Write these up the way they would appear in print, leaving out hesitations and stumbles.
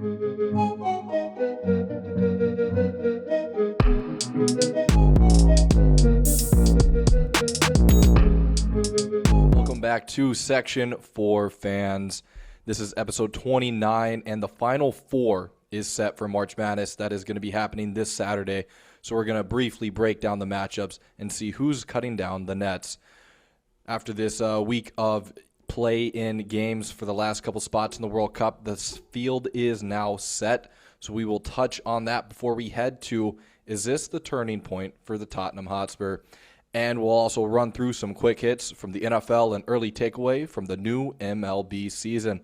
Welcome back to Section 4 fans. This is episode 29, and the Final Four is set for March Madness. That is going to be happening this Saturday. So we're going to briefly break down the matchups and see who's cutting down the nets. After this week of play-in games for the last couple spots in the World Cup, the field is now set. So we will touch on that before we head to, is this the turning point for the Tottenham Hotspur? And we'll also run through some quick hits from the NFL and early takeaway from the new MLB season.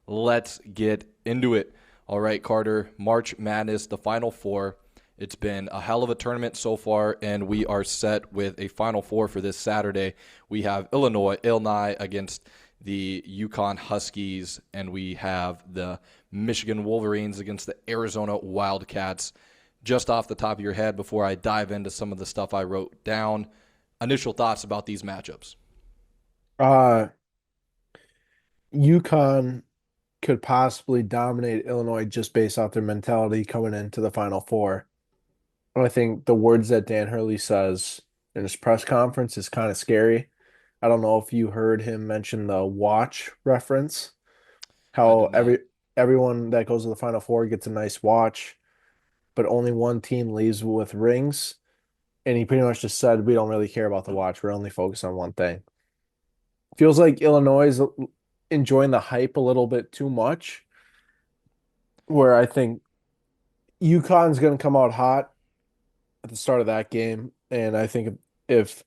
Let's get into it. All right, Carter, March Madness, the Final Four. It's been a hell of a tournament so far, and we are set with a Final Four for this Saturday. We have Illinois against the UConn Huskies, and we have the Michigan Wolverines against the Arizona Wildcats. Just off the top of your head, before I dive into some of the stuff I wrote down, initial thoughts about these matchups. UConn could possibly dominate Illinois just based off their mentality coming into the Final Four. I think the words that Dan Hurley says in his press conference is kind of scary. I don't know if you heard him mention the watch reference, I how did not. everyone that goes to the Final Four gets a nice watch, but only one team leaves with rings. And he pretty much just said, we don't really care about the watch. We're only focused on one thing. Feels like Illinois is enjoying the hype a little bit too much, where I think UConn's going to come out hot at the start of that game. And I think if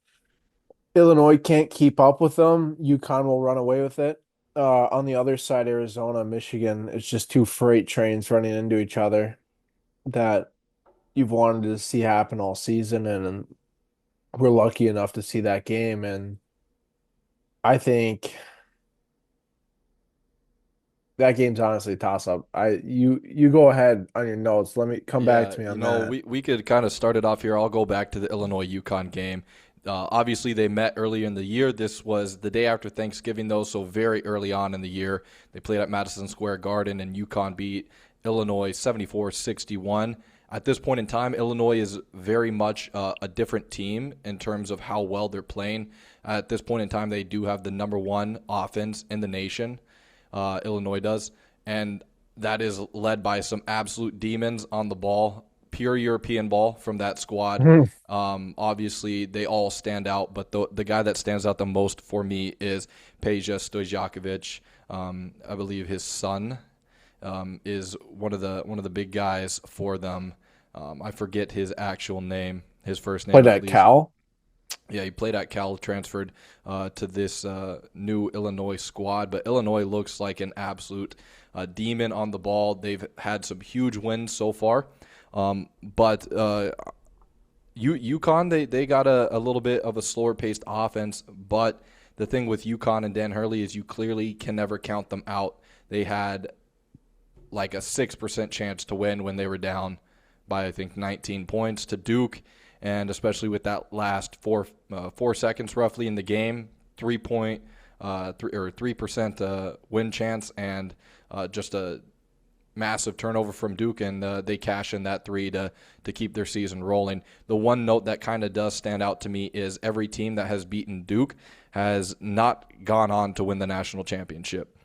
Illinois can't keep up with them, UConn will run away with it. On the other side, Arizona, Michigan, it's just two freight trains running into each other that you've wanted to see happen all season. And we're lucky enough to see that game. And I think that game's honestly a toss-up. You go ahead on your notes. Let me come back Yeah, to me on that. we could kind of start it off here. I'll go back to the Illinois-UConn game. Obviously, they met earlier in the year. This was the day after Thanksgiving, though, so very early on in the year. They played at Madison Square Garden, and UConn beat Illinois 74-61. At this point in time, Illinois is very much a different team in terms of how well they're playing. At this point in time, they do have the number one offense in the nation. Illinois does, and that is led by some absolute demons on the ball, pure European ball from that squad. Mhm. Obviously, they all stand out, but the guy that stands out the most for me is Peja Stojakovic. I believe his son is one of the big guys for them. I forget his actual name, his first name. Played I at believe. Cal. Yeah, he played at Cal, transferred to this new Illinois squad. But Illinois looks like an absolute demon on the ball. They've had some huge wins so far. But UConn, they got a little bit of a slower-paced offense. But the thing with UConn and Dan Hurley is you clearly can never count them out. They had like a 6% chance to win when they were down by, I think, 19 points to Duke. And especially with that last 4 seconds roughly in the game, 3% win chance, and just a massive turnover from Duke, and they cash in that three to keep their season rolling. The one note that kind of does stand out to me is every team that has beaten Duke has not gone on to win the national championship.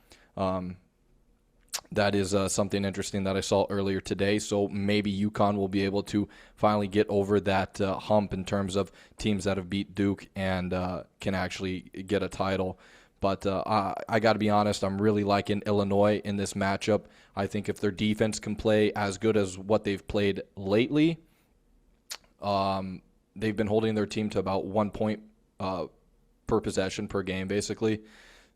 That is something interesting that I saw earlier today. So maybe UConn will be able to finally get over that hump in terms of teams that have beat Duke and can actually get a title. But I got to be honest, I'm really liking Illinois in this matchup. I think if their defense can play as good as what they've played lately, they've been holding their team to about 1 point per possession per game, basically.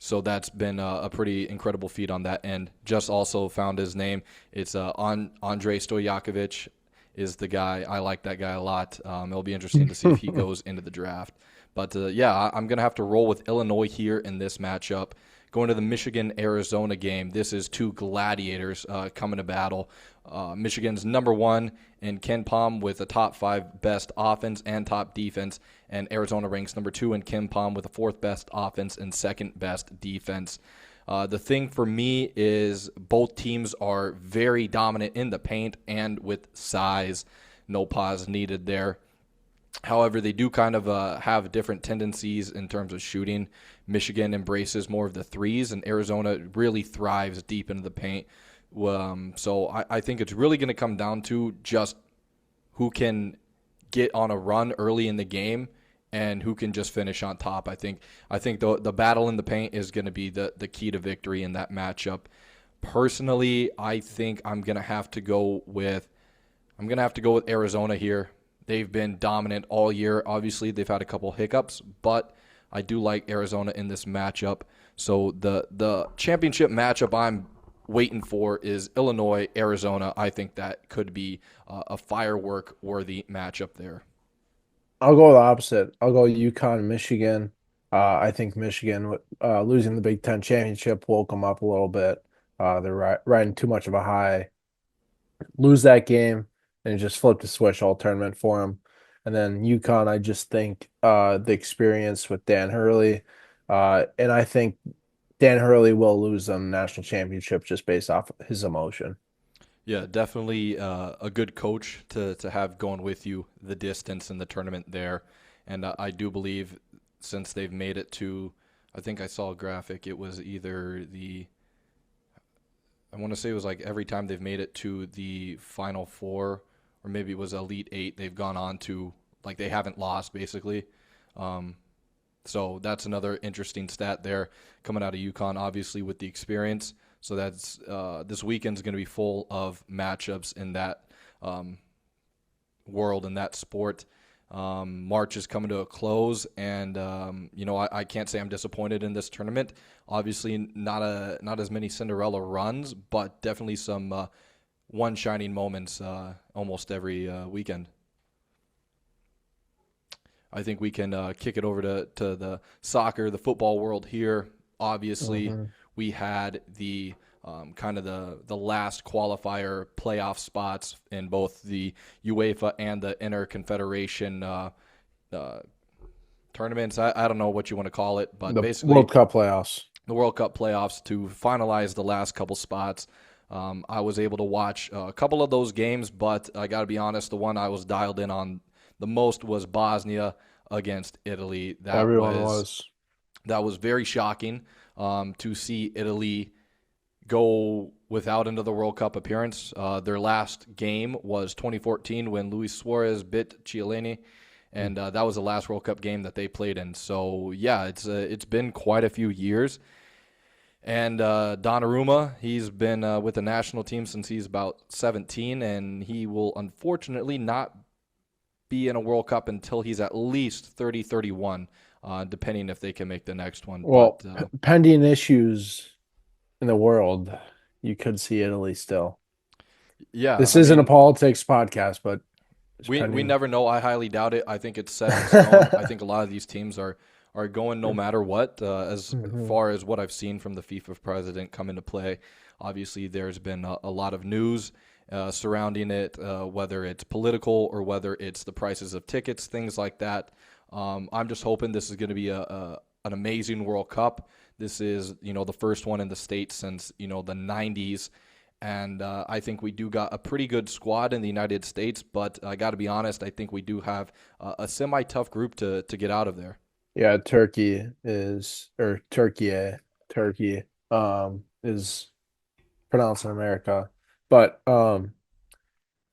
So that's been a pretty incredible feat on that end. Just also found his name. It's Andrei Stojakovic is the guy. I like that guy a lot. It'll be interesting to see if he goes into the draft. But, I'm going to have to roll with Illinois here in this matchup. Going to the Michigan-Arizona game, this is two gladiators coming to battle. Michigan's number one in KenPom with a top 5 best offense and top defense, and Arizona ranks number 2 in KenPom with the 4th best offense and 2nd best defense. The thing for me is both teams are very dominant in the paint and with size. No pause needed there. However, they do kind of have different tendencies in terms of shooting. Michigan embraces more of the threes, and Arizona really thrives deep into the paint. So I think it's really going to come down to just who can get on a run early in the game and who can just finish on top. I think the battle in the paint is going to be the key to victory in that matchup. Personally, I think I'm going to have to go with Arizona here. They've been dominant all year. Obviously, they've had a couple hiccups, but I do like Arizona in this matchup. So the championship matchup I'm waiting for is Illinois, Arizona. I think that could be a firework-worthy matchup there. I'll go the opposite. I'll go UConn, Michigan. I think Michigan losing the Big Ten championship woke them up a little bit. They're riding too much of a high. Lose that game and just flip the switch all tournament for them. And then UConn, I just think the experience with Dan Hurley, and I think Dan Hurley will lose them national championship just based off his emotion. Yeah, definitely a good coach to have going with you the distance in the tournament there. And I do believe since they've made it to, I think I saw a graphic, it was either I want to say it was like every time they've made it to the Final Four, or maybe it was Elite Eight, they've gone on to, like, they haven't lost basically. Um, so that's another interesting stat there coming out of UConn, obviously with the experience. So that's this weekend's going to be full of matchups in that world, in that sport. March is coming to a close, and I can't say I'm disappointed in this tournament. Obviously, not as many Cinderella runs, but definitely some one shining moments almost every weekend. I think we can kick it over to the soccer, the football world here. Obviously, Hmm. we had the kind of the last qualifier playoff spots in both the UEFA and the Interconfederation tournaments. I don't know what you want to call it, but The basically World Cup playoffs. the World Cup playoffs to finalize the last couple spots. I was able to watch a couple of those games, but I got to be honest, the one I was dialed in on the most was Bosnia against Italy. Everyone was. That was very shocking to see Italy go without another World Cup appearance. Their last game was 2014 when Luis Suarez bit Chiellini, and that was the last World Cup game that they played in. So yeah, it's been quite a few years. And Donnarumma, he's been with the national team since he's about 17, and he will unfortunately not be in a World Cup until he's at least 30, 31, depending if they can make the next one. Well, But pending issues in the world, you could see Italy still. yeah, This I isn't a mean, politics podcast, but it's we pending. never know. I highly doubt it. I think it's set in stone. I think a lot of these teams are going no matter what. As Mhm. far as what I've seen from the FIFA president come into play, obviously there's been a lot of news surrounding it, whether it's political or whether it's the prices of tickets, things like that. I'm just hoping this is going to be an amazing World Cup. This is the first one in the States since the 90s. And I think we do got a pretty good squad in the United States, but I got to be honest, I think we do have a semi-tough group to get out of there. Yeah, Turkey is or Turkey is pronounced in America. But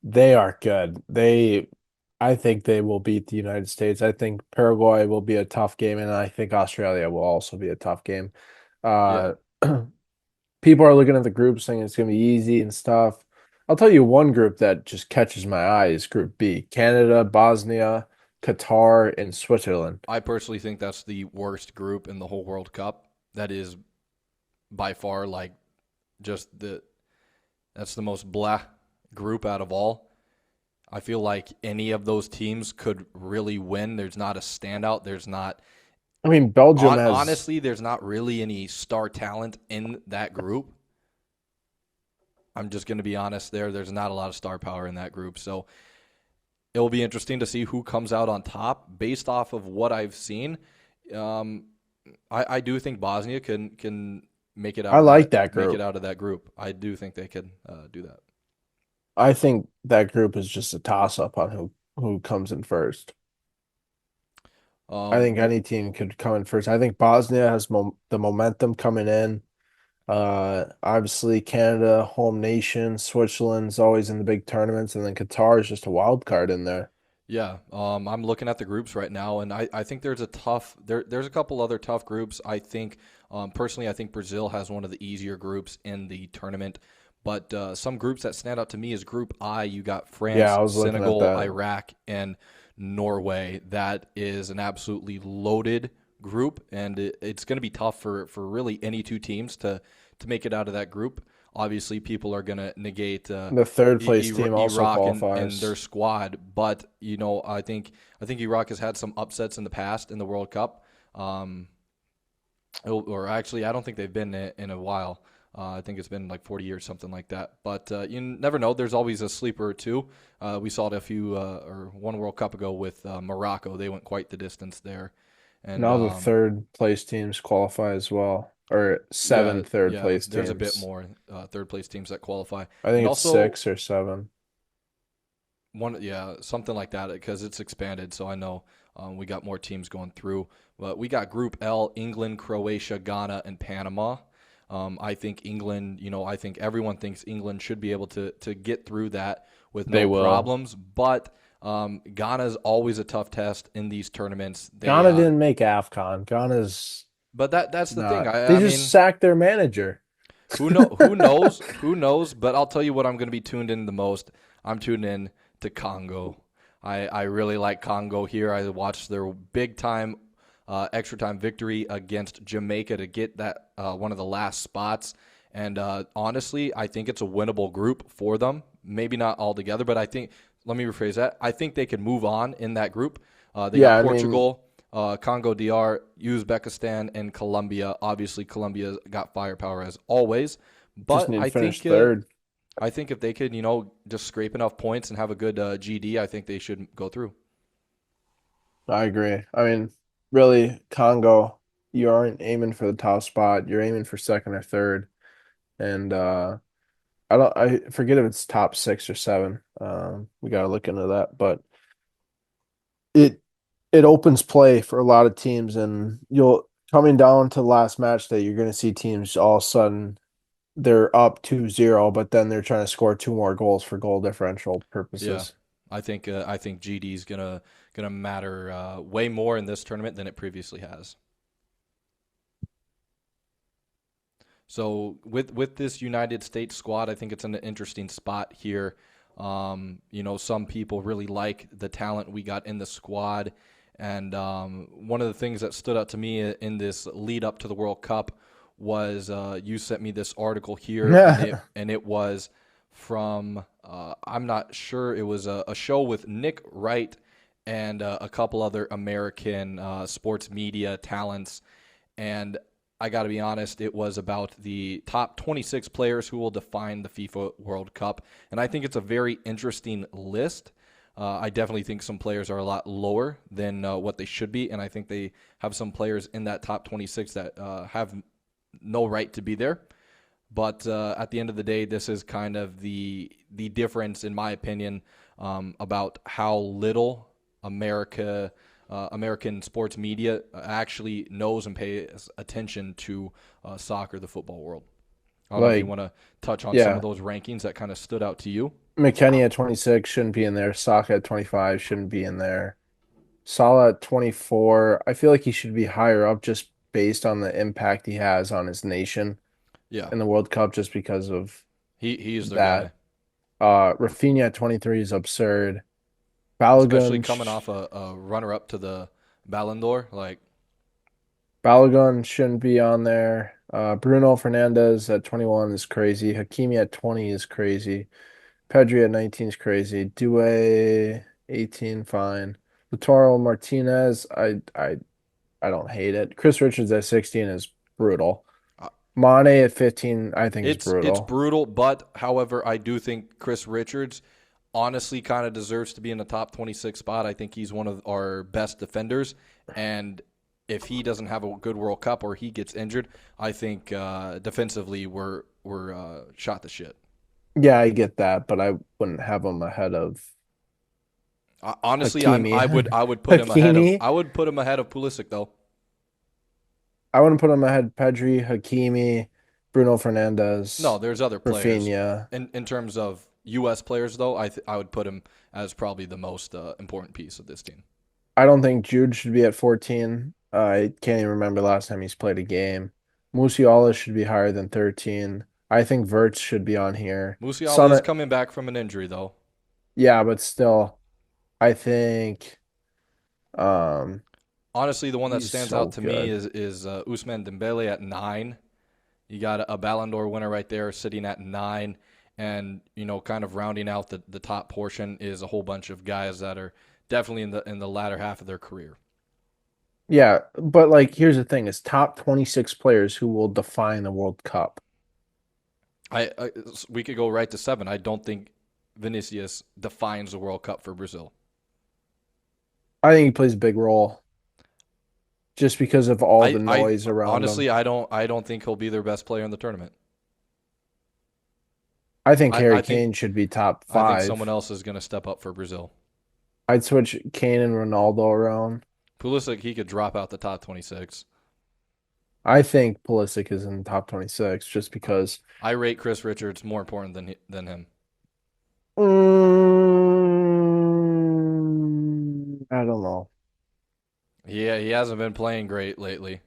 they are good. I think they will beat the United States. I think Paraguay will be a tough game, and I think Australia will also be a tough game. Yeah, Uh People are looking at the group saying it's gonna be easy and stuff. I'll tell you one group that just catches my eye is Group B. Canada, Bosnia, Qatar, and Switzerland. I personally think that's the worst group in the whole World Cup. That is by far like just that's the most blah group out of all. I feel like any of those teams could really win. There's not a standout. There's not I mean, Belgium has honestly, there's not really any star talent in that group. I'm just going to be honest there. There's not a lot of star power in that group. So it will be interesting to see who comes out on top based off of what I've seen. Um, I do think Bosnia can make it out I of like that make it group. out of that group. I do think they could do that. I think that group is just a toss up on who comes in first. I think Well, any team could come in first. I think Bosnia has the momentum coming in. Obviously Canada, home nation, Switzerland's always in the big tournaments, and then Qatar is just a wild card in there. yeah, I'm looking at the groups right now, and I think there's a couple other tough groups. I think personally, I think Brazil has one of the easier groups in the tournament. But some groups that stand out to me is Group I. You got Yeah, France, I was looking at Senegal, that. Iraq, and Norway. That is an absolutely loaded group, and it's going to be tough for really any two teams to make it out of that group. Obviously, people are going to negate The third place team also Iraq and their qualifies. squad, but I think Iraq has had some upsets in the past in the World Cup. Um, or actually, I don't think they've been in a while. I think it's been like 40 years, something like that. But you never know. There's always a sleeper or two. We saw it or one World Cup ago with Morocco. They went quite the distance there. And Now the third place teams qualify as well, or yeah, seven third yeah, place there's a bit teams. more third place teams that qualify. I And think it's also, 6 or 7. something like that because it's expanded. So I know we got more teams going through. But we got Group L: England, Croatia, Ghana, and Panama. I think England. I think everyone thinks England should be able to get through that with They no will. problems. But Ghana is always a tough test in these tournaments. Ghana didn't make AFCON. Ghana's But that's the thing. not. I They I just mean, sacked their manager. who know? Who knows? Who knows? But I'll tell you what I'm going to be tuned in the most. I'm tuned in to Congo. I really like Congo here. I watched their big time, extra time victory against Jamaica to get that one of the last spots. And honestly, I think it's a winnable group for them. Maybe not all together, but I think. Let me rephrase that. I think they can move on in that group. They got Yeah, I mean, Portugal, Congo DR, Uzbekistan, and Colombia. Obviously, Colombia's got firepower as always, just but need to I finish think third. if they could, just scrape enough points and have a good GD, I think they should go through. I agree. I mean, really, Congo, you aren't aiming for the top spot. You're aiming for second or third. And I forget if it's top 6 or 7. We gotta look into that. But it it opens play for a lot of teams, and you'll coming down to the last match day, you're gonna see teams all of a sudden they're up 2-0, but then they're trying to score two more goals for goal differential Yeah, purposes. I think GD is gonna matter way more in this tournament than it previously has. So with this United States squad, I think it's an interesting spot here. Some people really like the talent we got in the squad, and one of the things that stood out to me in this lead up to the World Cup was you sent me this article here, and it was from I'm not sure, it was a show with Nick Wright and a couple other American sports media talents, and I got to be honest, it was about the top 26 players who will define the FIFA World Cup. And I think it's a very interesting list. I definitely think some players are a lot lower than what they should be. And I think they have some players in that top 26 that have no right to be there. But at the end of the day, this is kind of the difference, in my opinion, about how little American sports media actually knows and pays attention to soccer, the football world. I don't know if you Like, want to touch on some of yeah, those rankings that kind of stood out to you. McKennie at 26 shouldn't be in there. Saka at 25 shouldn't be in there. Salah at 24, I feel like he should be higher up just based on the impact he has on his nation Yeah, in the World Cup just because of he is their guy, that. Rafinha at 23 is absurd. especially Balogun, coming off a runner up to the Ballon d'Or. Like, Balogun shouldn't be on there. Bruno Fernandez at 21 is crazy. Hakimi at 20 is crazy. Pedri at 19 is crazy. Doué 18, fine. Lautaro Martinez, I don't hate it. Chris Richards at 16 is brutal. Mane at 15, I think is it's brutal. brutal, but however, I do think Chris Richards honestly kind of deserves to be in the top 26 spot. I think he's one of our best defenders, and if he doesn't have a good World Cup or he gets injured, I think defensively we're shot to shit. Yeah, I get that, but I wouldn't have him ahead of Honestly, Hakimi. I would put him ahead of Hakimi. Pulisic though. I wouldn't put him ahead of Pedri, Hakimi, Bruno No, Fernandes, there's other players. Rafinha. In terms of U.S. players though, I would put him as probably the most important piece of this team. I don't think Jude should be at 14. I can't even remember the last time he's played a game. Musiala should be higher than 13. I think Verts should be on here. Musiala is Son, coming back from an injury though. yeah, but still, I think Honestly, the one that he's stands out so to me good. is Ousmane Dembele at 9. You got a Ballon d'Or winner right there sitting at 9. And, kind of rounding out the top portion is a whole bunch of guys that are definitely in the latter half of their career. Yeah, but like here's the thing, it's top 26 players who will define the World Cup. I we could go right to 7. I don't think Vinicius defines the World Cup for Brazil. I think he plays a big role just because of all the I noise around him. honestly I don't think he'll be their best player in the tournament. I think I, Harry I think Kane should be top I think someone five. else is going to step up for Brazil. I'd switch Kane and Ronaldo around. Pulisic, he could drop out the top 26. I think Pulisic is in the top 26 just because I rate Chris Richards more important than him. I don't know. He hasn't been playing great lately.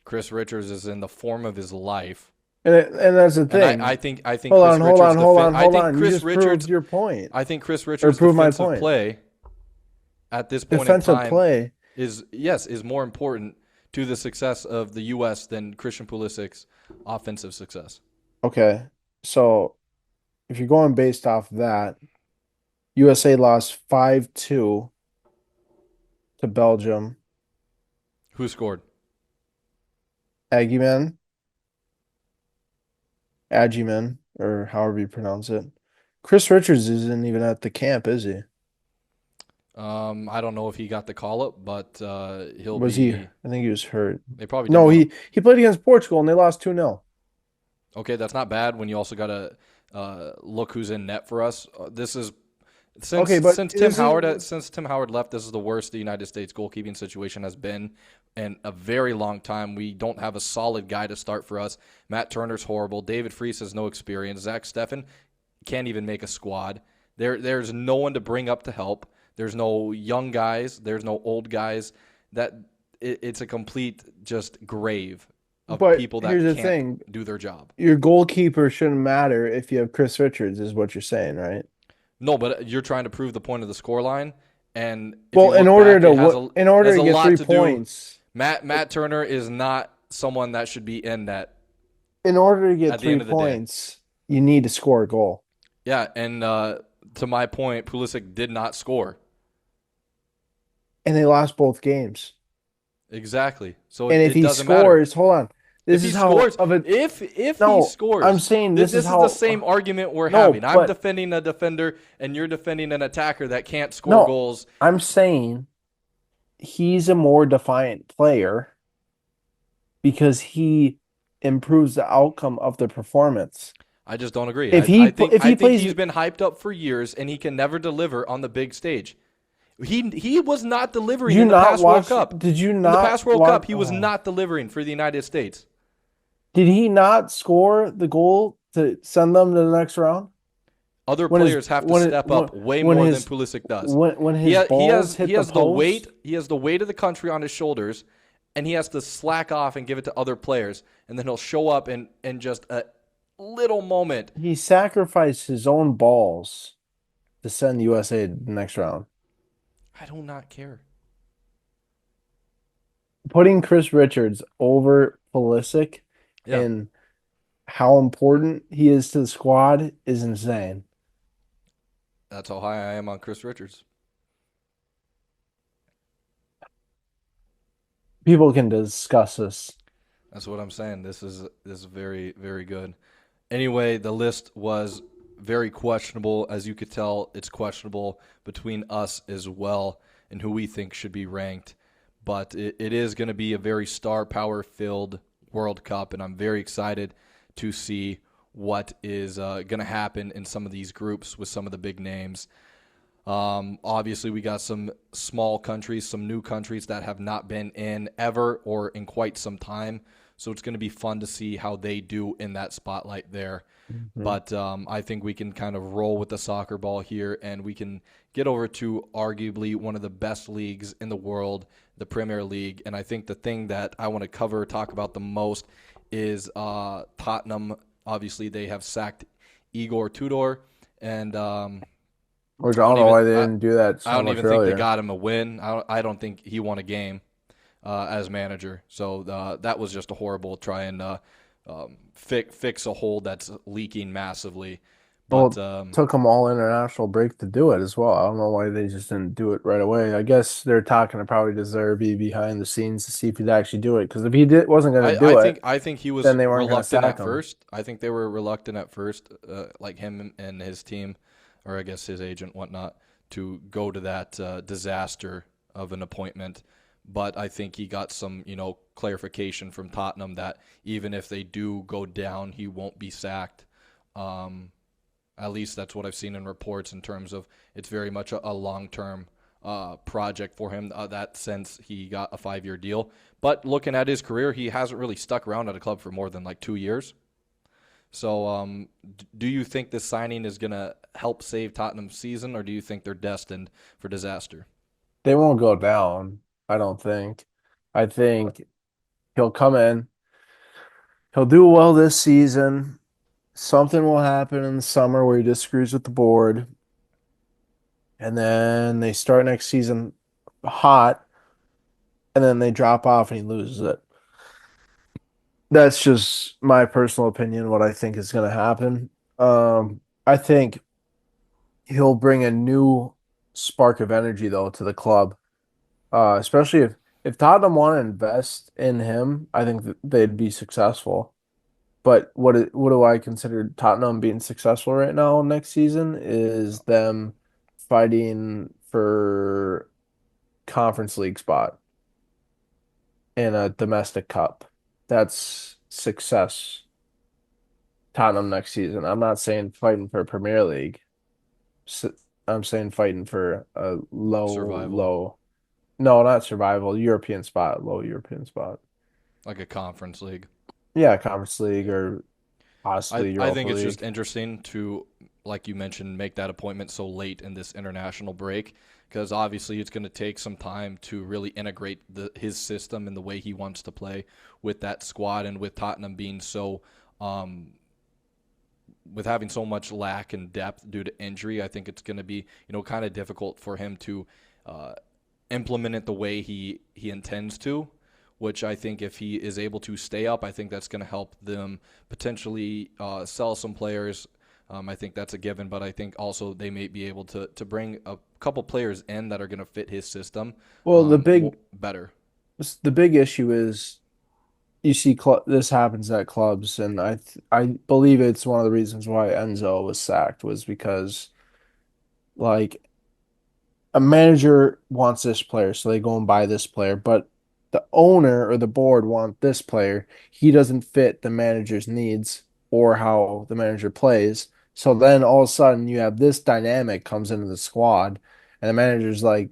Chris Richards is in the form of his life, And that's the and thing. I think Hold Chris on, hold Richards on, hold defen- on, I hold think on. You Chris just proved Richards your point. I think Chris Or Richards' prove my defensive point. play at this point in Defensive time play. is more important to the success of the U.S. than Christian Pulisic's offensive success. Okay. So if you're going based off that, USA lost 5-2 to Belgium. Who scored? Agiman, Agiman, or however you pronounce it. Chris Richards isn't even at the camp, is he? I don't know if he got the call up, but he'll Was he? be. I think he was hurt. They probably didn't No, want him. he played against Portugal and they lost 2-0. Okay, that's not bad. When you also got to look who's in net for us. This is Okay, but since Tim Howard left. This is the worst the United States goalkeeping situation has been in a very long time. We don't have a solid guy to start for us. Matt Turner's horrible. David Freese has no experience. Zach Steffen can't even make a squad. There's no one to bring up to help. There's no young guys. There's no old guys. It's a complete just grave of but people here's that the can't thing. do their job. Your goalkeeper shouldn't matter if you have Chris Richards, is what you're saying, right? No, but you're trying to prove the point of the scoreline, and if you Well, look back, in it order has to a get lot three to do. points, Matt Turner is not someone that should be in that in order to get at the three end of the day. points, you need to score a goal. Yeah, and to my point, Pulisic did not score. And they lost both games. Exactly. So And if it he doesn't matter. scores, hold on. If This he is how scores, of a if he no, I'm scores, saying this is is how the same argument we're no, having. I'm but defending a defender, and you're defending an attacker that can't score no, goals. I'm saying he's a more defiant player because he improves the outcome of the performance. I just don't agree. If I he think plays, he's been hyped up for years, and he can never deliver on the big stage. He was not delivering you in the not past World watch? Cup. Did you In the not past World watch? Cup, he was not delivering for the United States. Did he not score the goal to send them to the next round? Other When his players have to when it, step up way when more than his Pulisic does. when his balls hit He the has the weight. post. He has the weight of the country on his shoulders, and he has to slack off and give it to other players, and then he'll show up in just a little moment. He sacrificed his own balls to send USA to the next round. I do not care. Putting Chris Richards over Pulisic Yeah, and how important he is to the squad is insane. that's how high I am on Chris Richards. People can discuss this. That's what I'm saying. This is very, very good. Anyway, the list was very questionable. As you could tell, it's questionable between us as well and who we think should be ranked. but it is going to be a very star power filled World Cup, and I'm very excited to see what is going to happen in some of these groups with some of the big names. Obviously, we got some small countries, some new countries that have not been in ever or in quite some time. So it's going to be fun to see how they do in that spotlight there. Mhm. But I think we can kind of roll with the soccer ball here, and we can get over to arguably one of the best leagues in the world, the Premier League. And I think the thing that I want to talk about the most, is Tottenham. Obviously, they have sacked Igor Tudor, and Which I I don't don't know even why they didn't do that I so don't much even think they earlier. got him a win. I don't think he won a game as manager. So that was just a horrible try and fix a hole that's leaking massively. But Well, it took them all international break to do it as well. I don't know why they just didn't do it right away. I guess they're talking to probably Deserby behind the scenes to see if he'd actually do it. Because if he wasn't going to I do it, think he was then they weren't going to reluctant sack at him. first. I think they were reluctant at first, like him and his team, or I guess his agent, whatnot, to go to that disaster of an appointment. But I think he got some, clarification from Tottenham that even if they do go down, he won't be sacked. Um, at least that's what I've seen in reports in terms of it's very much a long term project for him. That since he got a 5-year deal, but looking at his career, he hasn't really stuck around at a club for more than like 2 years. So, do you think this signing is going to help save Tottenham's season, or do you think they're destined for disaster? They won't go down, I don't think. I think he'll come in, he'll do well this season. Something will happen in the summer where he disagrees with the board, and then they start next season hot, and then they drop off and he loses it. That's just my personal opinion, what I think is going to happen. I think he'll bring a new spark of energy though to the club. Especially if Tottenham want to invest in him, I think that they'd be successful. But what do I consider Tottenham being successful right now next season is them fighting for Conference League spot in a domestic cup. That's success. Tottenham next season. I'm not saying fighting for Premier League. S- I'm saying fighting for a Survival, no, not survival, European spot, low European spot. like a conference league. Yeah, Conference League Yeah. or I, possibly I Europa think it's just League. interesting to, like you mentioned, make that appointment so late in this international break, because obviously it's going to take some time to really integrate his system and the way he wants to play with that squad, and with Tottenham being so, um, with having so much lack in depth due to injury. I think it's going to be kind of difficult for him to uh, implement it the way he intends to, which I think if he is able to stay up, I think that's going to help them potentially sell some players. I think that's a given, but I think also they may be able to bring a couple players in that are going to fit his system Well, better. the big issue is you see this happens at clubs, and I believe it's one of the reasons why Enzo was sacked was because like a manager wants this player, so they go and buy this player, but the owner or the board want this player. He doesn't fit the manager's needs or how the manager plays. So then all of a sudden you have this dynamic comes into the squad, and the manager's like,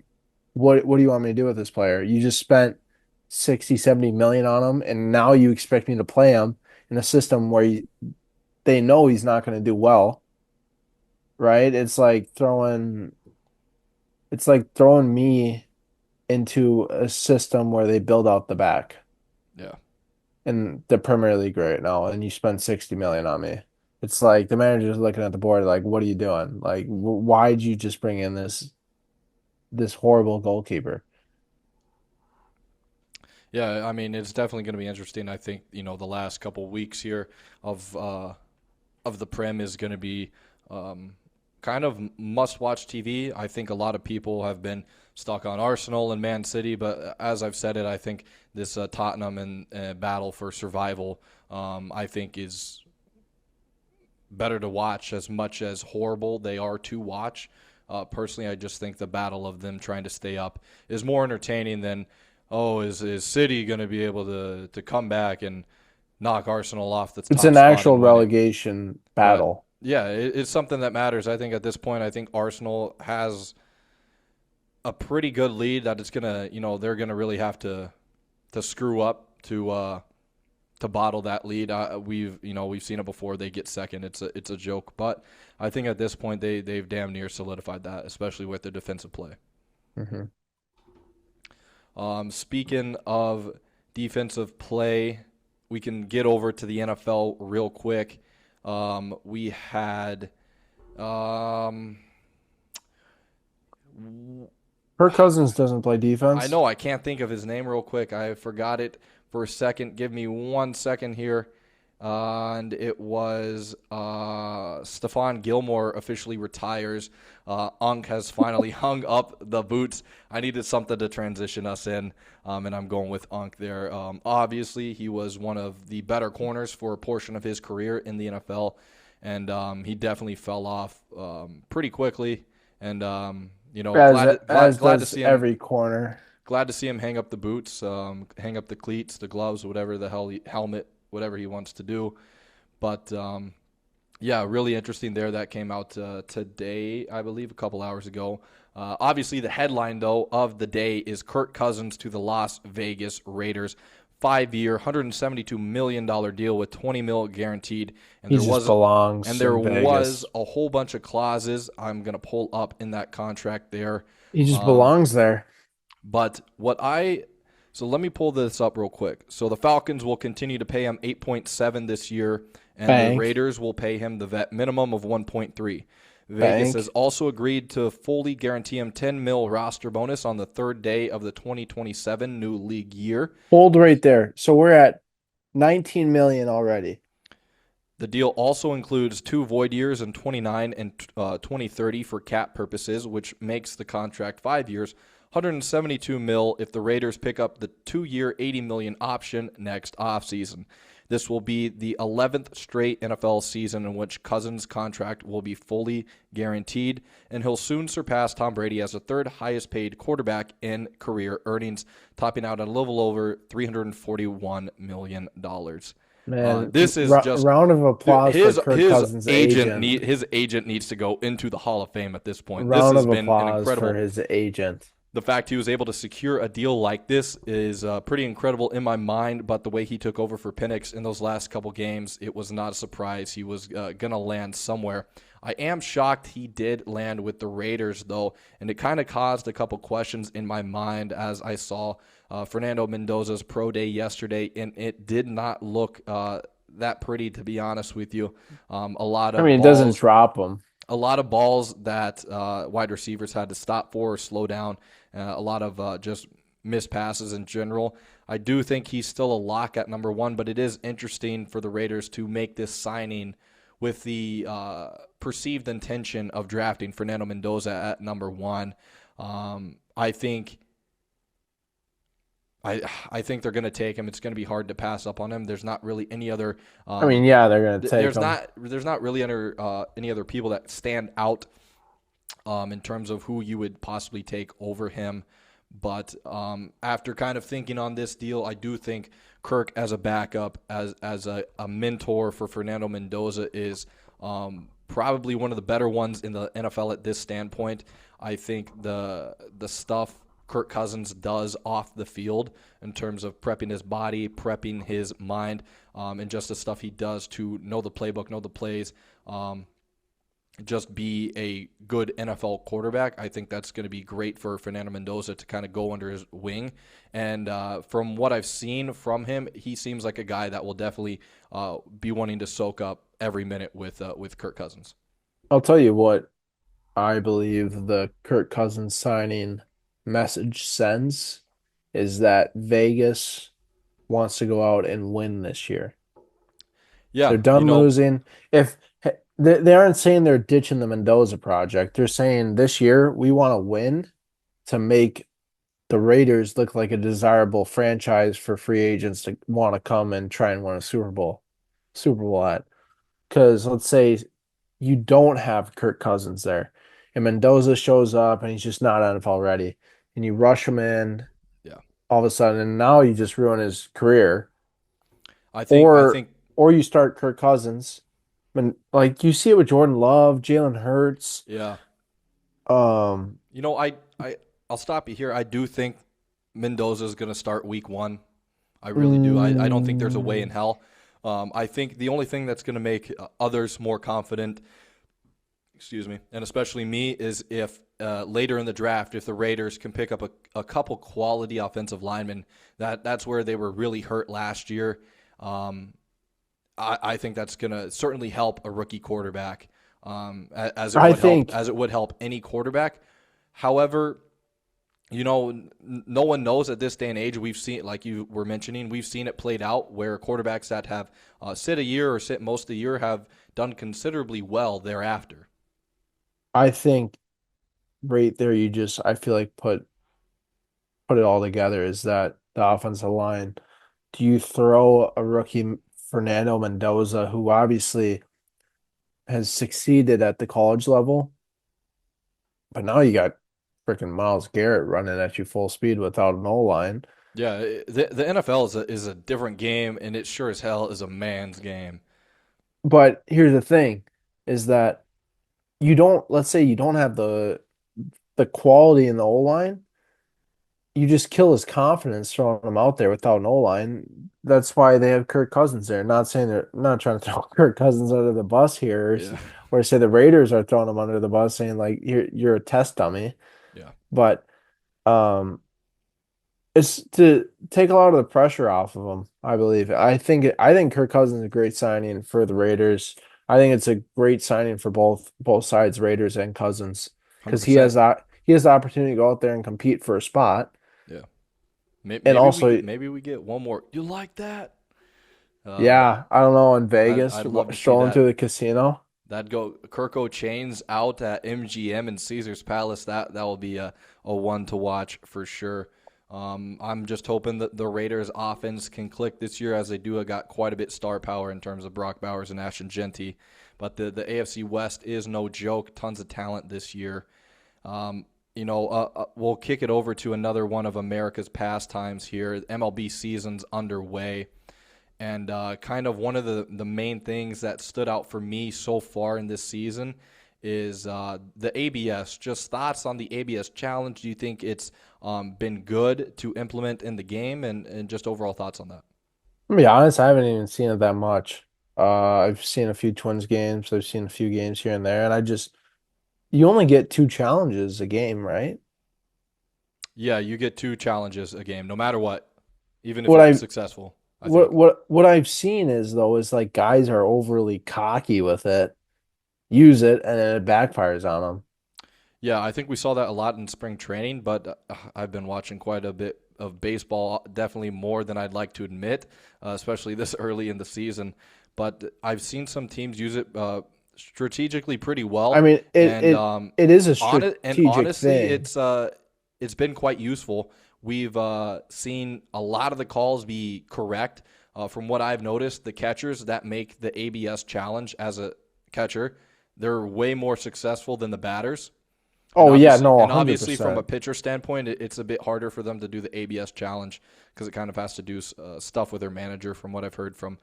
what do you want me to do with this player? You just spent 60, 70 million on him, and now you expect me to play him in a system where they know he's not going to do well, right? It's like throwing me into a system where they build out the back Yeah. in the Premier League right now, and you spend 60 million on me. It's like the manager's looking at the board like, what are you doing? Like, why'd you just bring in this horrible goalkeeper? Yeah, I mean it's definitely going to be interesting. I think the last couple weeks here of the Prem is going to be um, kind of must-watch TV. I think a lot of people have been stuck on Arsenal and Man City, but as I've said it, I think this Tottenham and battle for survival, I think is better to watch as much as horrible they are to watch. Personally, I just think the battle of them trying to stay up is more entertaining than oh, is City going to be able to come back and knock Arsenal off the It's top an spot actual and winning? relegation But battle. yeah, it's something that matters. I think at this point, I think Arsenal has a pretty good lead that it's gonna, they're gonna really have to screw up to bottle that lead. We've seen it before. They get second. It's a joke, but I think at this point they've damn near solidified that, especially with their defensive play. Hmm. Speaking of defensive play, we can get over to the NFL real quick. We had um, Kirk Cousins doesn't play I defense. know I can't think of his name real quick. I forgot it for a second. Give me 1 second here. And it was Stephon Gilmore officially retires. Unk has finally hung up the boots. I needed something to transition us in, and I'm going with Unk there. Obviously, he was one of the better corners for a portion of his career in the NFL, and he definitely fell off pretty quickly. And As glad as glad to does see him every corner. glad to see him hang up the boots, hang up the cleats, the gloves, whatever the hell, helmet, whatever he wants to do. But yeah, really interesting there. That came out today, I believe, a couple hours ago. Obviously, the headline, though, of the day is Kirk Cousins to the Las Vegas Raiders. 5-year, $172 million deal with $20 million guaranteed. And He there just was belongs there in was Vegas. a whole bunch of clauses I'm going to pull up in that contract there. He just Um, belongs there. but so let me pull this up real quick. So the Falcons will continue to pay him 8.7 this year, and the Bank, Raiders will pay him the vet minimum of 1.3. Vegas has bank. also agreed to fully guarantee him 10 mil roster bonus on the third day of the 2027 new league year. Hold right there. So we're at 19 million already. The deal also includes 2 void years in 29 and 2030 for cap purposes, which makes the contract 5 years, 172 mil if the Raiders pick up the 2-year, 80 million option next offseason. This will be the 11th straight NFL season in which Cousins' contract will be fully guaranteed, and he'll soon surpass Tom Brady as the third highest paid quarterback in career earnings, topping out at a little over $341 million. Man, This is just round of applause for his Kirk Cousins' agent. his agent needs to go into the Hall of Fame at this point. This Round has of been an applause for incredible. his agent. The fact he was able to secure a deal like this is pretty incredible in my mind. But the way he took over for Penix in those last couple games, it was not a surprise. He was gonna land somewhere. I am shocked he did land with the Raiders though, and it kind of caused a couple questions in my mind as I saw Fernando Mendoza's pro day yesterday, and it did not look that pretty, to be honest with you. A lot I of mean, it doesn't balls, drop him. that wide receivers had to stop for or slow down. A lot of just missed passes in general. I do think he's still a lock at number one, but it is interesting for the Raiders to make this signing with the perceived intention of drafting Fernando Mendoza at number one. I think I think they're going to take him. It's going to be hard to pass up on him. There's not really any other. I mean, yeah, they're gonna take him. There's not really any other people that stand out in terms of who you would possibly take over him. But after kind of thinking on this deal, I do think Kirk as a backup, as a mentor for Fernando Mendoza is probably one of the better ones in the NFL at this standpoint. I think the stuff Kirk Cousins does off the field in terms of prepping his body, prepping his mind, and just the stuff he does to know the playbook, know the plays, just be a good NFL quarterback. I think that's going to be great for Fernando Mendoza to kind of go under his wing. And from what I've seen from him, he seems like a guy that will definitely be wanting to soak up every minute with Kirk Cousins. I'll tell you what I believe the Kirk Cousins signing message sends is that Vegas wants to go out and win this year. Yeah, They're done losing. If they aren't saying they're ditching the Mendoza project, they're saying this year we want to win to make the Raiders look like a desirable franchise for free agents to want to come and try and win a Super Bowl at. Because let's say you don't have Kirk Cousins there, and Mendoza shows up and he's just not NFL ready, and you rush him in yeah, all of a sudden, and now you just ruin his career, I or think or you start Kirk Cousins. And like you see it with Jordan Love, Jalen Hurts. yeah. Um, You know, I'll stop you here. I do think Mendoza is going to start week 1. I really do. I don't think there's a way in mm, hell. I think the only thing that's going to make others more confident, excuse me, and especially me, is if later in the draft, if the Raiders can pick up a couple quality offensive linemen, that's where they were really hurt last year. Um, I think that's going to certainly help a rookie quarterback, as it I would help think as it would help any quarterback. However, no one knows at this day and age. We've seen, like you were mentioning, we've seen it played out where quarterbacks that have sit a year or sit most of the year have done considerably well thereafter. I think right there you just I feel like put it all together is that the offensive line. Do you throw a rookie Fernando Mendoza, who obviously has succeeded at the college level, but now you got freaking Miles Garrett running at you full speed without an O-line. Yeah, the NFL is a different game, and it sure as hell is a man's game. But here's the thing, is that you don't, let's say you don't have the quality in the O-line, you just kill his confidence throwing him out there without an O-line. That's why they have Kirk Cousins there. Not saying they're not trying to throw Kirk Cousins under the bus here, Yeah, or say the Raiders are throwing him under the bus, saying like you're a test dummy. yeah, But um, it's to take a lot of the pressure off of him, I believe. I think Kirk Cousins is a great signing for the Raiders. I think it's a great signing for both sides, Raiders and Cousins, hundred because he has percent. that he has the opportunity to go out there and compete for a spot. Yeah, And also, maybe we get one more. You like that? But yeah, I don't know, in Vegas, I'd love to see strolling through that. the casino. That'd go Kirko Chains out at MGM and Caesar's Palace. That will be a one to watch for sure. I'm just hoping that the Raiders offense can click this year, as they do got quite a bit star power in terms of Brock Bowers and Ashton Genty. But the AFC West is no joke. Tons of talent this year. We'll kick it over to another one of America's pastimes here. MLB season's underway. And kind of one of the main things that stood out for me so far in this season is the ABS. Just thoughts on the ABS challenge. Do you think it's been good to implement in the game, and just overall thoughts on that? To be honest, I haven't even seen it that much. I've seen a few Twins games. I've seen a few games here and there, and you only get two challenges a game, right? Yeah, you get 2 challenges a game, no matter what, even if What it's I successful, I what think. what what I've seen is though is like guys are overly cocky with it, use it, and then it backfires on them. Yeah, I think we saw that a lot in spring training, but I've been watching quite a bit of baseball, definitely more than I'd like to admit, especially this early in the season. But I've seen some teams use it strategically pretty I well, mean, and it is a strategic honestly, thing. it's been quite useful. We've seen a lot of the calls be correct. From what I've noticed, the catchers that make the ABS challenge as a catcher, they're way more successful than the batters. And Oh yeah, no, obviously, from a 100%. pitcher standpoint, it's a bit harder for them to do the ABS challenge because it kind of has to do stuff with their manager. From what I've heard from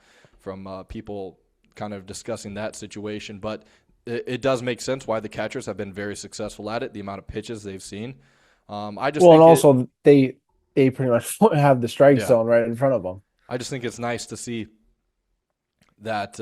people kind of discussing that situation, but it does make sense why the catchers have been very successful at it. The amount of pitches they've seen, I just Well, and think also they pretty much have the strike yeah, zone right in front of them. I just think it's nice to see that.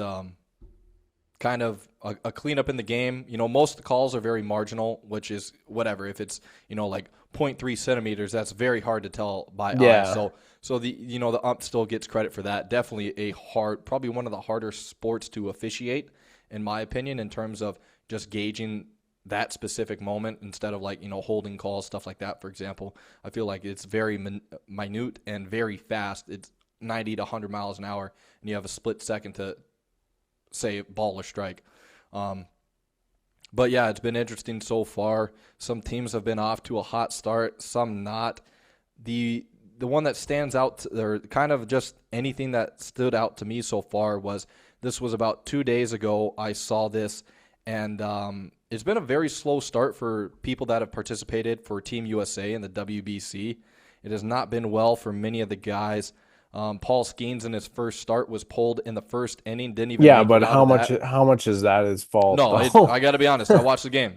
Kind of a cleanup in the game. Most of the calls are very marginal, which is whatever. If it's like zero point 0.3 centimeters, that's very hard to tell by eye. Yeah. So the ump still gets credit for that. Definitely probably one of the harder sports to officiate, in my opinion, in terms of just gauging that specific moment instead of holding calls, stuff like that. For example, I feel like it's very minute and very fast. It's 90 to 100 miles an hour, and you have a split second to say ball or strike. Um, but yeah, it's been interesting so far. Some teams have been off to a hot start, some not. The one that stands out, or kind of just anything that stood out to me so far this was about 2 days ago. I saw this, and it's been a very slow start for people that have participated for Team USA in the WBC It has not been well for many of the guys. Paul Skeens in his first start was pulled in the first inning, didn't even Yeah, make it but out of that. how much is that his fault No, though? I got to be honest. I watched the game.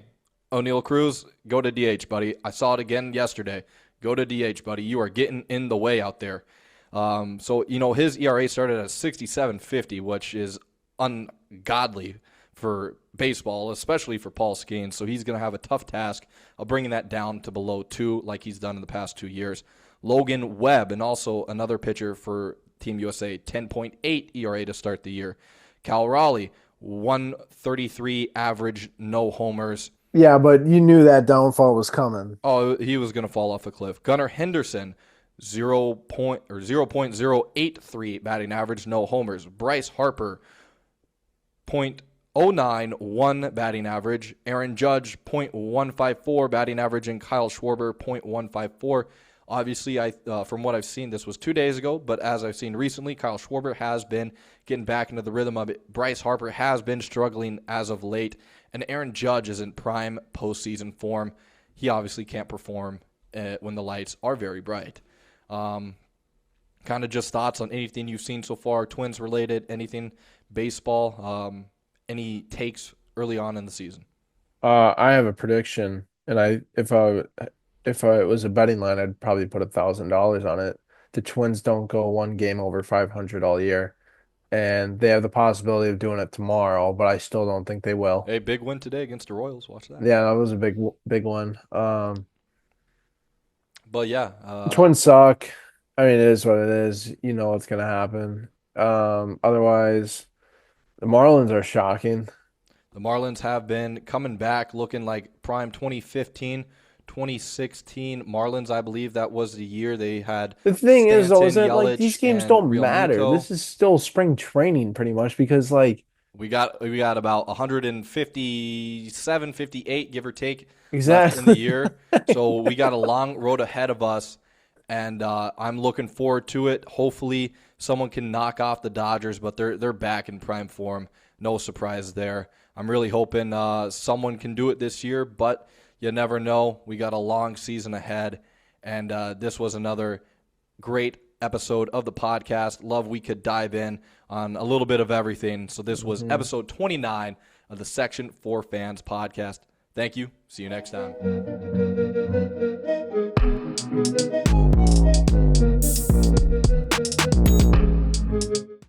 O'Neal Cruz, go to DH, buddy. I saw it again yesterday. Go to DH, buddy. You are getting in the way out there. So, his ERA started at 67.50, which is ungodly for baseball, especially for Paul Skeens. So he's going to have a tough task of bringing that down to below 2 like he's done in the past 2 years. Logan Webb, and also another pitcher for Team USA, 10.8 ERA to start the year. Cal Raleigh, 133 average, no homers. Yeah, but you knew that downfall was coming. Oh, he was going to fall off a cliff. Gunnar Henderson, 0.083 batting average, no homers. Bryce Harper, .091 batting average. Aaron Judge, .154 batting average, and Kyle Schwarber, .154. Obviously, from what I've seen, this was 2 days ago, but as I've seen recently, Kyle Schwarber has been getting back into the rhythm of it. Bryce Harper has been struggling as of late, and Aaron Judge is in prime postseason form. He obviously can't perform when the lights are very bright. Kind of just thoughts on anything you've seen so far, Twins related, anything baseball, any takes early on in the season? I have a prediction, and if it was a betting line, I'd probably put $1,000 on it. The Twins don't go one game over 500 all year, and they have the possibility of doing it tomorrow, but I still don't think they will. Hey, big win today against the Royals. Watch that. Yeah, that was a big one. But yeah, Twins suck. I mean, it is what it is. You know what's gonna happen. Otherwise, the Marlins are shocking. the Marlins have been coming back looking like prime 2015, 2016 Marlins. I believe that was the year they had The thing is, though, is Stanton, that like these Yelich, games and don't Real matter. Muto. This is still spring training pretty much because like We got about 157, 58, give or take, left in the exactly. year. So we got a long road ahead of us, and I'm looking forward to it. Hopefully, someone can knock off the Dodgers, but they're back in prime form. No surprise there. I'm really hoping someone can do it this year, but you never know. We got a long season ahead, and this was another great episode of the podcast. Love we could dive in on a little bit of everything. So this was Mhm. episode 29 of the Section 4 Fans podcast. Thank you. See you next time.